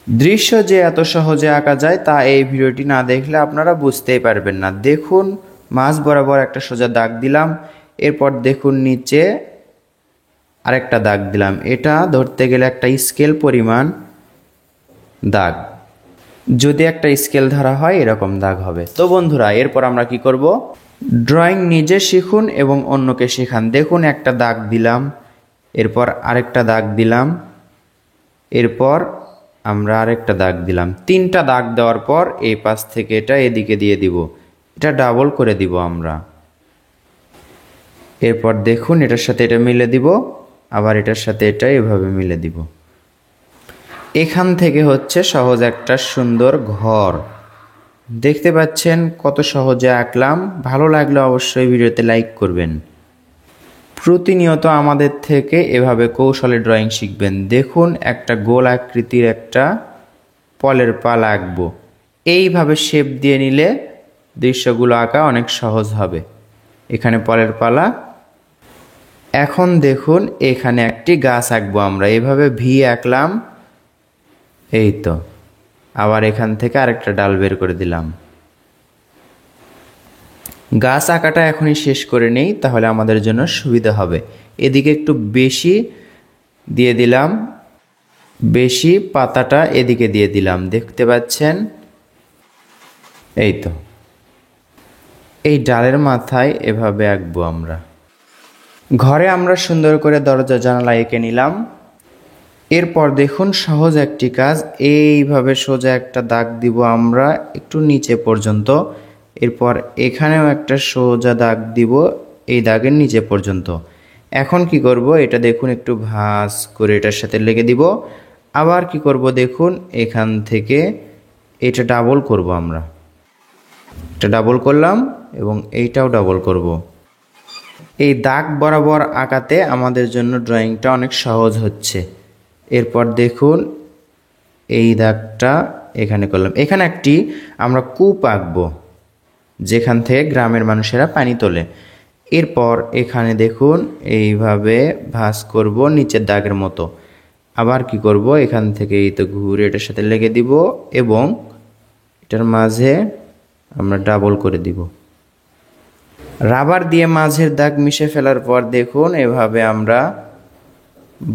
দৃশ্য যে এত সহজে আঁকা যায় তা এই ভিডিওটি না দেখলে আপনারা বুঝতেই পারবেন না। দেখুন, মাঝ বরাবর একটা সোজা দাগ দিলাম, এরপর দেখুন নিচে আরেকটা দাগ দিলাম। এটা ধরতে গেলে একটা স্কেল পরিমাণ দাগ, যদি একটা স্কেল ধরা হয় এরকম দাগ হবে। তো বন্ধুরা, এরপর আমরা কি করব, ড্রয়িং নিজে শিখুন এবং অন্যকে শেখান। দেখুন, একটা দাগ দিলাম, এরপর আরেকটা দাগ দিলাম, এরপর আমরা আরেকটা দাগ দিলাম। তিনটা দাগ দেওয়ার পর এই পাশ থেকে এটা এদিকে দিয়ে দিব, এটা ডাবল করে দিব আমরা। এরপর দেখুন, এটার সাথে এটা মিলে দিব, আবার এটার সাথে এটা এভাবে মিলে দিব। এখান থেকে হচ্ছে সহজ একটা সুন্দর ঘর। দেখতে পাচ্ছেন কত সহজে আঁকলাম। ভালো লাগলে অবশ্যই ভিডিওতে লাইক করবেন। প্রতিনিয়ত আমাদের থেকে এভাবে কৌশলে ড্রয়িং শিখবেন। দেখুন, একটা গোল আকৃতির একটা ফলের পালা আঁকবো। এইভাবে শেপ দিয়ে নিলে দৃশ্যগুলো আঁকা অনেক সহজ হবে। এখানে ফলের পালা। এখন দেখুন, এখানে একটি গাছ আঁকবো আমরা। এইভাবে ভি আঁকলাম, এই তো। আবার এখান থেকে আরেকটা ডাল বের করে দিলাম। গাছ আঁকাটা এখনই শেষ করে নেই, তাহলে আমাদের জন্য সুবিধা হবে। এদিকে একটু বেশি দিয়ে দিলাম, বেশি পাতাটা এদিকে দিয়ে দিলাম। দেখতে পাচ্ছেন, এই তো। এই ডালের মাথায় এভাবে আঁকবো আমরা। ঘরে আমরা সুন্দর করে দরজা জানালা এঁকে নিলাম। এরপর দেখুন, সহজ একটি কাজ। এইভাবে সোজা একটা দাগ দিব আমরা একটু নিচে পর্যন্ত। এরপর এখানেও একটা সোজা দাগ দিব এই দাগের নিচে পর্যন্ত। এখন কি করব, এটা দেখুন একটু ভাঁজ করে এটার সাথে লেগে দিব। আবার কি করব, দেখুন এখান থেকে এটা ডাবল করব আমরা। এটা ডাবল করলাম এবং এইটাও ডাবল করব। এই দাগ বরাবর আঁকাতে আমাদের জন্য ড্রয়িংটা অনেক সহজ হচ্ছে। এরপর দেখুন, এই দাগটা এখানে করলাম। এখানে একটি আমরা কূপ আঁকবো, যেখান থেকে গ্রামের মানুষেরা পানি তোলে। এরপর এখানে দেখুন এইভাবে ভাঁজ করব নিচের দাগের মতো। আবার কি করব, এখান থেকে এই তো ঘুরে এটার সাথে লেগে দিব এবং এটার মাঝে আমরা ডাবল করে দিব। রাবার দিয়ে মাঝের দাগ মিশে ফেলার পর দেখুন এভাবে আমরা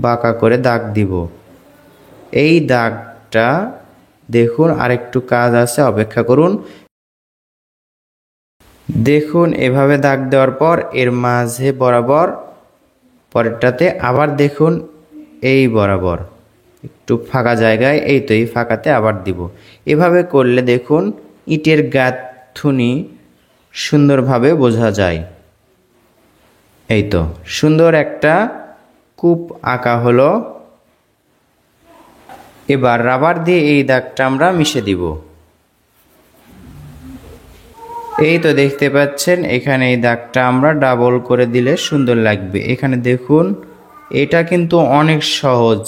বাঁকা করে দাগ দিব। এই দাগটা দেখুন আরেকটু কাজ আছে, অপেক্ষা করুন। দেখুন, এভাবে দাগ দেওয়ার পর এর মাঝে বরাবর পরেরটাতে আবার দেখুন এই বরাবর একটু ফাঁকা জায়গায়, এই তো এই ফাঁকাতে আবার দিব। এভাবে করলে দেখুন ইটের গাঁথুনি সুন্দরভাবে বোঝা যায়। এই তো সুন্দর একটা কূপ আঁকা হলো। এবার রাবার দিয়ে এই দাগটা আমরা মিশে দিব। এই তো দেখতে পাচ্ছেন, এখানে এই দাগটা আমরা ডাবল করে দিলে সুন্দর লাগবে। এখানে দেখুন, এটা কিন্তু অনেক সহজ।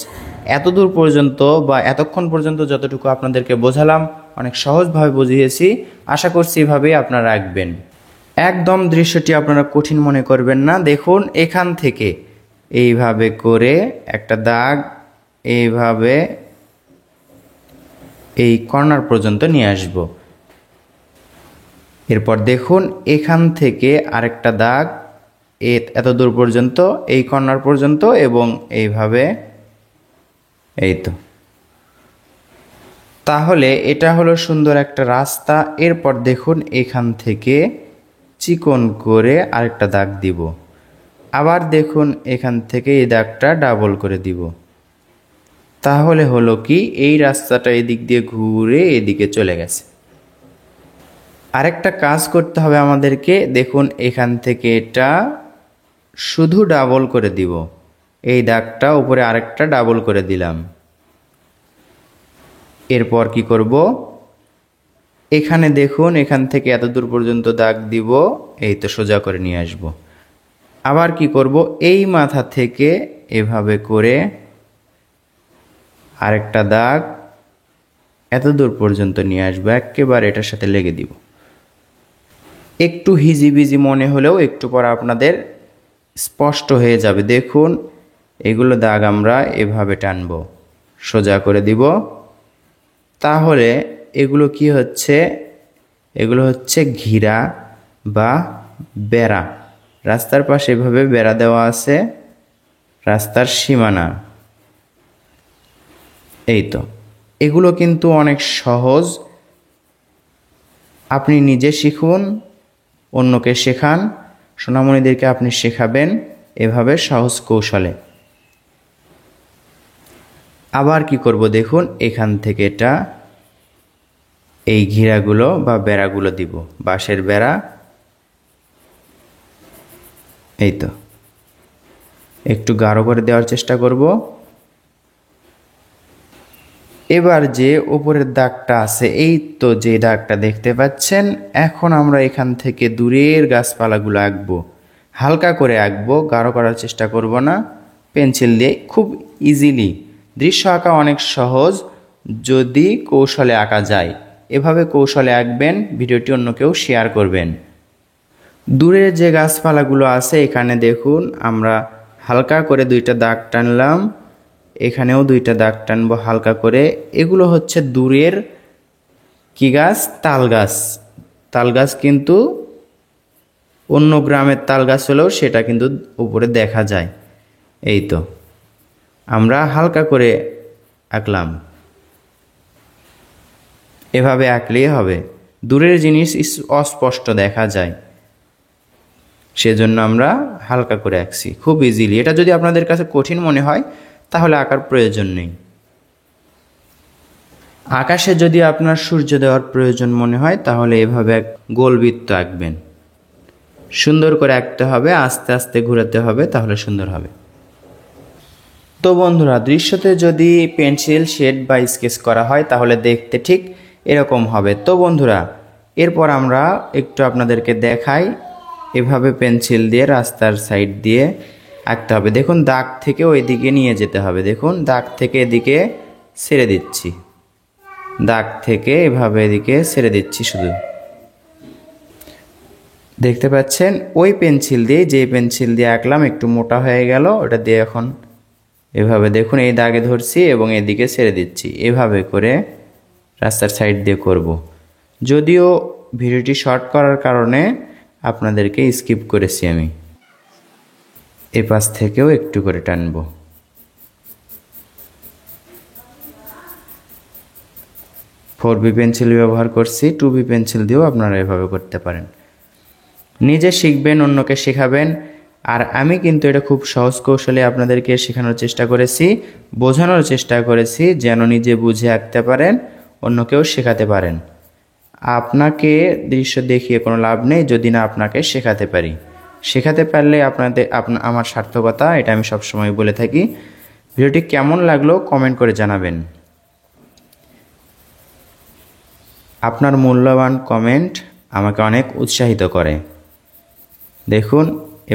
এতদূর পর্যন্ত বা এতক্ষণ পর্যন্ত যতটুকু আপনাদেরকে বোঝালাম অনেক সহজভাবে বুঝিয়েছি। আশা করছি এভাবেই আপনারা আঁকবেন। একদম দৃশ্যটি আপনারা কঠিন মনে করবেন না। দেখুন, এখান থেকে এইভাবে করে একটা দাগ এইভাবে এই কর্নার পর্যন্ত নিয়ে আসব। এরপর দেখুন এখান থেকে আরেকটা দাগ এত দূর পর্যন্ত, এই কর্নার পর্যন্ত এবং এইভাবে, এই তো। তাহলে এটা হলো সুন্দর একটা রাস্তা। এরপর দেখুন এখান থেকে চিকন করে আরেকটা দাগ দিব। আবার দেখুন এখান থেকে এই দাগটা ডাবল করে দিব। তাহলে হলো কি, এই রাস্তাটা এদিক দিয়ে ঘুরে এদিকে চলে গেছে। আরেকটা কাজ করতে হবে আমাদেরকে। দেখুন এখান থেকে এটা শুধু ডাবল করে দিব। এই দাগটা উপরে আরেকটা ডাবল করে দিলাম। এরপর কি করব, এখানে দেখুন এখান থেকে এত দূর পর্যন্ত দাগ দিব, এই তো সোজা করে নিয়ে আসব। আবার কি করব, এই মাথা থেকে এভাবে করে আরেকটা দাগ এত দূর পর্যন্ত নিয়ে আসবো, একেবারে এটার সাথে লেগে দিব। একটু হিজিবিজি মনে হলেও একটু পর আপনাদের স্পষ্ট হয়ে যাবে। দেখুন এগুলো দাগ আমরা এভাবে টানবো, সোজা করে দিব। তাহলে এগুলো কি হচ্ছে? এগুলো হচ্ছে ঘিরা বা বেড়া। রাস্তার পাশে এভাবে বেড়া দেওয়া আছে, রাস্তার সীমানা। এই তো, এগুলো কিন্তু অনেক সহজ। আপনি নিজে শিখুন, অন্যকে শেখান, সোনামণিদেরকে আপনি শেখাবেন এভাবে সহজ কৌশলে। আবার কি করব দেখুন, এখান থেকে এটা এই ঘিরাগুলো বা বেড়াগুলো দিব, বাঁশের বেড়া। এই তো, একটু গাঢ় করে দেওয়ার চেষ্টা করব। এবার যে উপরের দাগটা আছে, এই তো যে দাগটা দেখতে পাচ্ছেন, এখন আমরা এখান থেকে দূরের গাছপালাগুলো আঁকবো। হালকা করে আঁকবো, গাঢ় করার চেষ্টা করব না। পেন্সিল দিয়ে খুব ইজিলি। দৃশ্য আঁকা অনেক সহজ যদি কৌশলে আঁকা যায়। এভাবে কৌশলে আঁকবেন, ভিডিওটি অন্য কেউ শেয়ার করবেন। দূরে যে গাছপালাগুলো আছে এখানে দেখুন, আমরা হালকা করে দুইটা দাগ টানলাম, এখানেও দুইটা দাগ টানবো হালকা করে। এগুলো হচ্ছে দূরের কি গাছ? তাল গাছ। তাল গাছ কিন্তু অন্য গ্রামের তাল গাছ হলেও সেটা কিন্তু উপরে দেখা যায়। এই তো, আমরা হালকা করে আঁকলাম। এভাবে আঁকলেই হবে, দূরের জিনিস অস্পষ্ট দেখা যায়, সেজন্য আমরা হালকা করে আঁকছি খুব ইজিলি। এটা যদি আপনাদের কাছে কঠিন মনে হয় তাহলে আঁকার প্রয়োজন নেই। আকাশে যদি আপনার সূর্য দেওয়ার প্রয়োজন মনে হয় তাহলে এভাবে এক গোলবৃত্ত আঁকবেন। সুন্দর করে আঁকতে হবে, আস্তে আস্তে ঘোরাতে হবে, তাহলে সুন্দর হবে। তো বন্ধুরা, দৃশ্যতে যদি পেন্সিল শেড বা স্কেচ করা হয় তাহলে দেখতে ঠিক এরকম হবে। তো বন্ধুরা, এরপর আমরা একটু আপনাদেরকে দেখাই, এভাবে পেন্সিল দিয়ে রাস্তার সাইড দিয়ে আঁকতে হবে। দেখুন, দাগ থেকে ওইদিকে নিয়ে যেতে হবে। দেখুন, দাগ থেকে এদিকে ছেড়ে দিচ্ছি, দাগ থেকে এভাবে এদিকে ছেড়ে দিচ্ছি। শুধু দেখতে পাচ্ছেন, ওই পেন্সিল দিয়ে, যে পেন্সিল দিয়ে আঁকলাম একটু মোটা হয়ে গেল, ওটা দিয়ে এখন এভাবে দেখুন এই দাগে ধরছি এবং এদিকে ছেড়ে দিচ্ছি। এভাবে করে রাস্তার সাইড দিয়ে করব। যদিও ভিডিওটি শর্ট করার কারণে আপনাদেরকে স্কিপ করেছি আমি। এ পাশ থেকেও একটু করে টানবো। 4B পেন্সিল ব্যবহার করছি, 2B পেন্সিল দিয়েও আপনারা এভাবে করতে পারেন। নিজে শিখবেন, অন্যকে শেখাবেন। আর আমি কিন্তু এটা খুব সহজ কৌশলে আপনাদেরকে শেখানোর চেষ্টা করেছি, বোঝানোর চেষ্টা করেছি, যেন নিজে বুঝে আঁকতে পারেন, অন্যকেও শেখাতে পারেন। আপনাকে দৃশ্য দেখিয়ে কোনো লাভ নেই যদি না আপনাকে শেখাতে পারি। শেখাতে পারলে আমার সার্থকতা, এটা আমি সবসময় বলে থাকি। ভিডিওটি কেমন লাগলো কমেন্ট করে জানাবেন। আপনার মূল্যবান কমেন্ট আমাকে অনেক উৎসাহিত করে। দেখুন,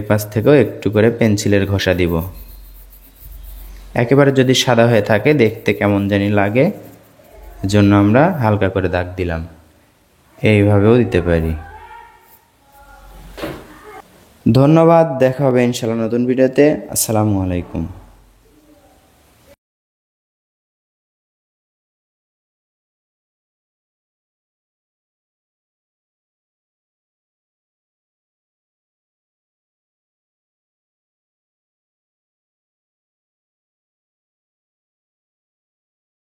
এপাশ থেকেও একটু করে পেন্সিলের ঘষা দিব। একেবারে যদি সাদা হয়ে থাকে দেখতে কেমন জানি লাগে, এজন্য আমরা হালকা করে দাগ দিলাম। এইভাবেও দিতে পারি। ধন্যবাদ, দেখা হবে ইনশাআল্লাহ নতুন ভিডিওতে। আসসালামু আলাইকুম।